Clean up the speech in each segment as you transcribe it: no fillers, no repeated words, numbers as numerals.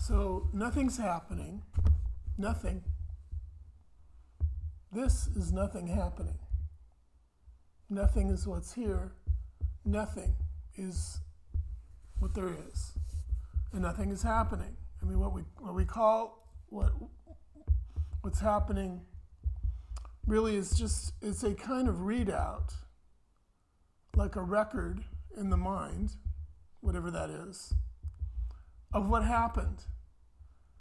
So nothing's happening. Nothing. This is nothing happening. Nothing is what's here. Nothing is what there is. And nothing is happening. I mean, what we call what's happening really is just, it's a kind of readout, like a record in the mind, whatever that is, of what happened,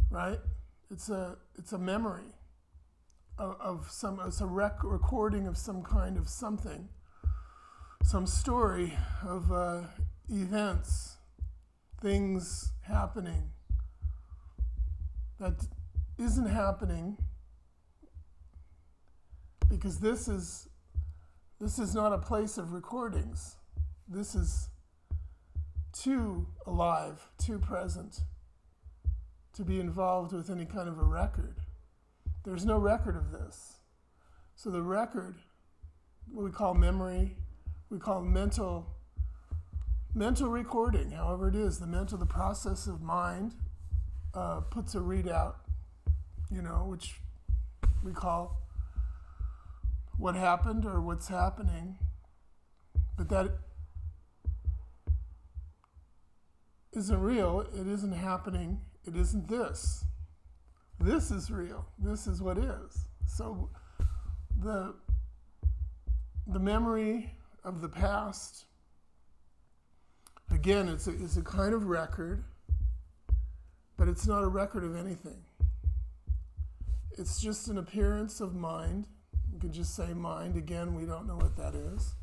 right? It's a memory of some, it's a recording of some kind of something, some story of events, things happening that isn't happening because this is not a place of recordings. This is too alive, too present to be involved with any kind of a record. There's no record of this. So the record, what we call memory, we call mental recording, however it is, the process of mind puts a readout, which we call what happened or what's happening, but that isn't real, it isn't happening, it isn't this. This is real, this is what is. So the memory of the past, again, it's a kind of record, but it's not a record of anything. It's just an appearance of mind. You could just say mind. Again, we don't know what that is.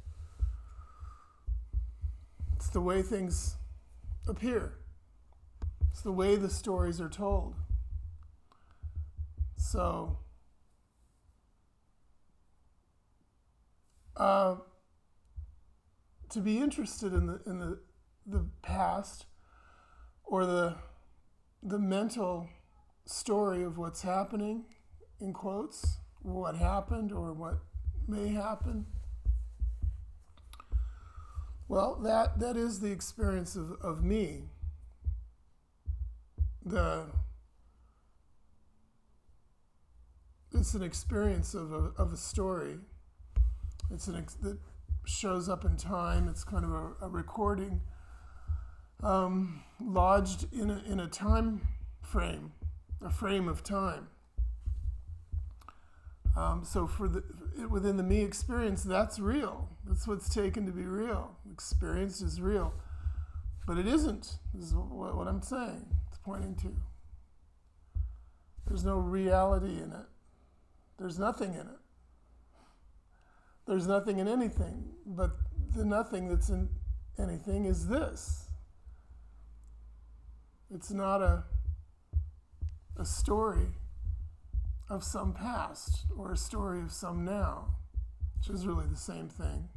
It's the way things appear. It's the way the stories are told. So, to be interested in the past or the mental story of what's happening, in quotes, what happened or what may happen, well, that is the experience of me. It's an experience of a story. That shows up in time. It's kind of a recording lodged in a time frame, a frame of time. So within the me experience, that's real. That's what's taken to be real. Experience is real. But it isn't, is what I'm saying. It's pointing to. There's no reality in it. There's nothing in it. There's nothing in anything, but the nothing that's in anything is this. It's not a story of some past or a story of some now, which is really the same thing,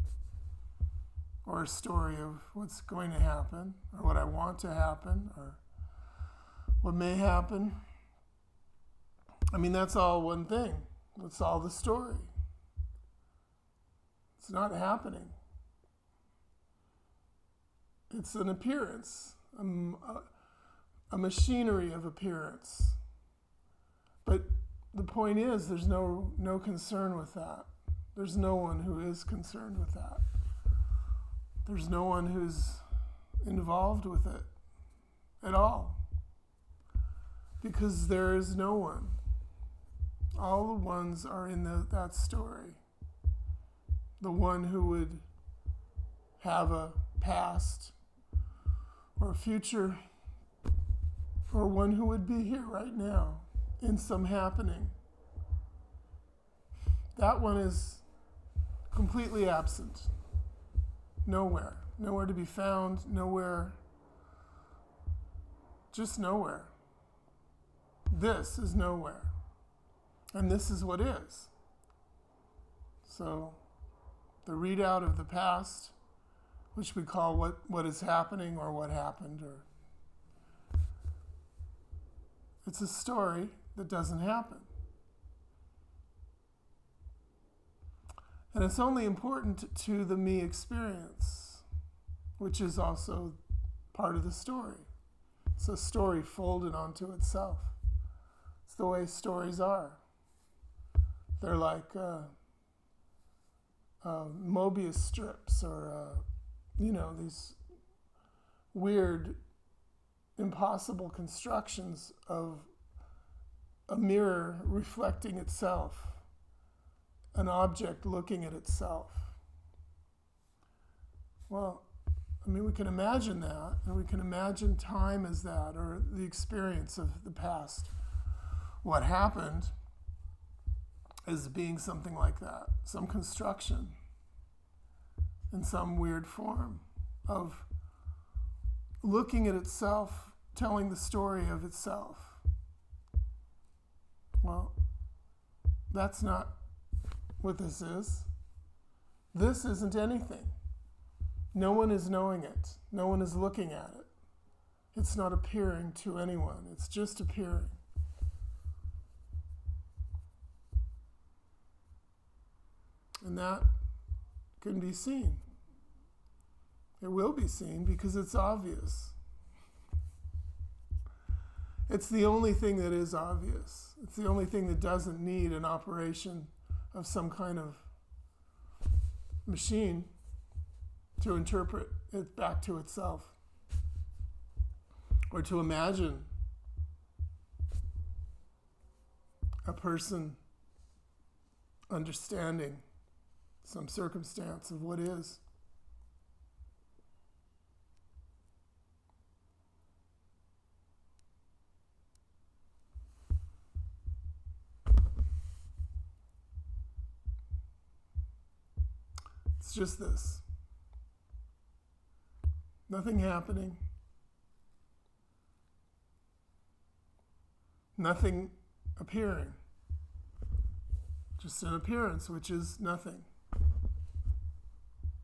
or a story of what's going to happen or what I want to happen or what may happen. I mean, that's all one thing. It's all the story. It's not happening. It's an appearance, a machinery of appearance. But the point is, there's no concern with that. There's no one who is concerned with that. There's no one who's involved with it at all. Because there is no one. All the ones are in that story. The one who would have a past or a future, or one who would be here right now in some happening. That one is completely absent. Nowhere. Nowhere to be found. Nowhere. Just nowhere. This is nowhere. And this is what is. So, the readout of the past, which we call what is happening or what happened, or it's a story that doesn't happen. And it's only important to the me experience, which is also part of the story. It's a story folded onto itself. It's the way stories are. They're like Mobius strips, or these weird, impossible constructions of a mirror reflecting itself, an object looking at itself. Well, we can imagine that, and we can imagine time as that, or the experience of the past. What happened as being something like that, some construction in some weird form of looking at itself, telling the story of itself. Well, that's not what this is. This isn't anything. No one is knowing it. No one is looking at it. It's not appearing to anyone. It's just appearing. And that can be seen. It will be seen because it's obvious. It's the only thing that is obvious. It's the only thing that doesn't need an operation of some kind of machine to interpret it back to itself, or to imagine a person understanding some circumstance of what is. It's just this. Nothing happening. Nothing appearing. Just an appearance, which is nothing.